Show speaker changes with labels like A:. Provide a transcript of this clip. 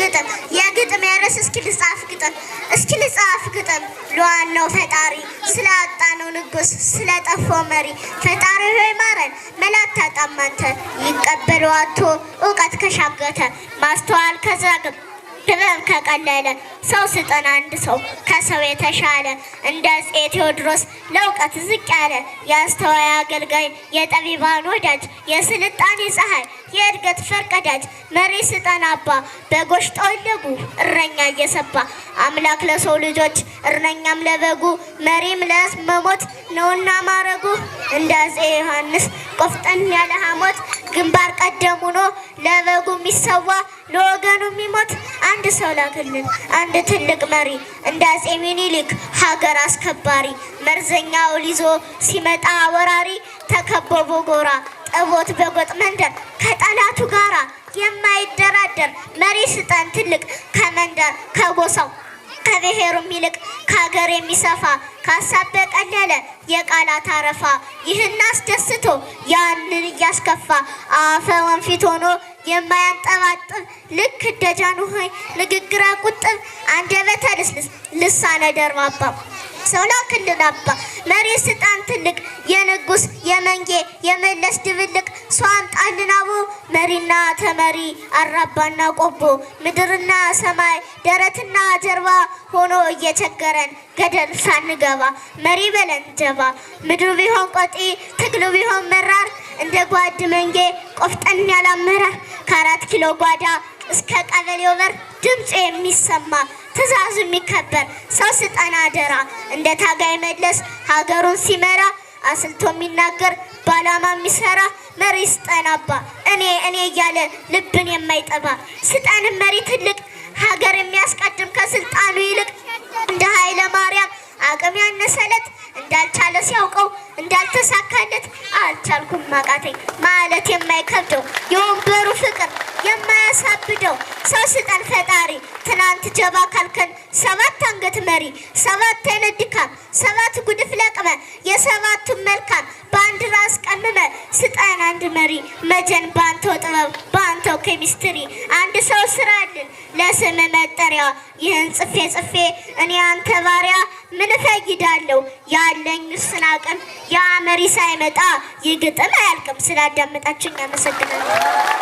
A: ግጥም የግጥም የርዕስ እስኪ ልጻፍ ግጥም ለዋናው ፈጣሪ ስላጣነው ንጉስ ስለጠፋው መሪ ፈጣሪ ሆይ ማረን መላት ታጣማንተ ይቀበሉ አቶ ዕውቀት ከሻገተ ማስተዋል ከዛግብ ጥበብ ከቀለለ ሰው ስጠን አንድ ሰው ከሰው የተሻለ እንደ አፄ ቴዎድሮስ ለዕውቀት ዝቅ ያለ የአስተዋይ አገልጋይ የጠቢባን ወዳጅ የስልጣኔ ፀሐይ የእድገት ፈርቀዳጅ መሪ ስጠን አባ በጎች ጠወለጉ እረኛ እየሰባ አምላክ ለሰው ልጆች እረኛም ለበጉ መሪም ለመሞት ነውና ማረጉ እንደ አፄ ዮሐንስ ቆፍጠን ያለ ሐሞት ግንባር ቀደም ሆኖ ለበጉ የሚሰዋ ለወገኑ የሚሞት አንድ ሰው ላክልን አንድ ትልቅ መሪ እንደ አፄ ሚኒሊክ ሀገር አስከባሪ መርዘኛውን ይዞ ሲመጣ ወራሪ ተከበቦ ጎራ ጠቦት በጎጥ መንደር ከጠላቱ ጋራ የማይደራደር መሪ ስጠን ትልቅ ከመንደር ከጎሳው ከብሔሩም ይልቅ ከሀገር የሚሰፋ ከሀሳብ በቀለለ የቃላት አረፋ ይህን አስደስቶ ያንን እያስከፋ አፈ ወንፊት ሆኖ የማያንጠባጥብ ልክ ደጃኑ ሆይ ንግግር ቁጥብ አንደበተ ልስልስ ልሳነ ደርባባ ሰው ላክልን አባ መሪ ስልጣን ትልቅ የንጉስ የመንጌ የመለስ ድብልቅ ሰው አምጣልን አቦ መሪና ተመሪ አራባና ቆቦ ምድርና ሰማይ ደረትና ጀርባ ሆኖ እየቸገረን ገደል ሳንገባ መሪ በለን ጀባ ምድሩ ቢሆን ቆጢ ትግሉ ቢሆን መራር እንደ ጓድ መንጌ ቆፍጠን ያለ አመራር ከ4 ኪሎ ጓዳ እስከ ቀበሌው በር ድምጽ የሚሰማ ትእዛዙ የሚከበር ሰው ስጠን አደራ እንደ ታጋይ መለስ ሀገሩን ሲመራ አስልቶ የሚናገር ባላማ የሚሰራ መሪ ስጠን አባ እኔ እያለ ልብን የማይጠባ ስጠን መሪ ትልቅ ሀገር የሚያስቀድም ከስልጣኑ ይልቅ እንደ ኃይለ ማርያም አቅም ያነሰለት እንዳልቻለ ሲያውቀው እንዳልተሳካለት አልቻልኩም ማቃተኝ ማለት የማይከብደው የወንበሩ ፍቅር የማያሳብደው ሰው ስጠን ፈጣሪ ትናንት ጀባ ካልከን 7 አንገት መሪ 7 አይነት ድካም 7 ጉድፍ ለቅመ የ7ቱም መልካም በአንድ ራስ ቀምመ ስጠን አንድ መሪ መጀን ባንተው ጥበብ ባንተው ኬሚስትሪ አንድ ሰው ስራልን ለስም መጠሪያ ይህን ጽፌ እኔ አንተ ባሪያ ምን ፈይዳለሁ ያለኝ ስናቀም ያ መሪ ሳይመጣ ይግጥም አያልቅም ስላዳመጣችሁኝ አመሰግናለሁ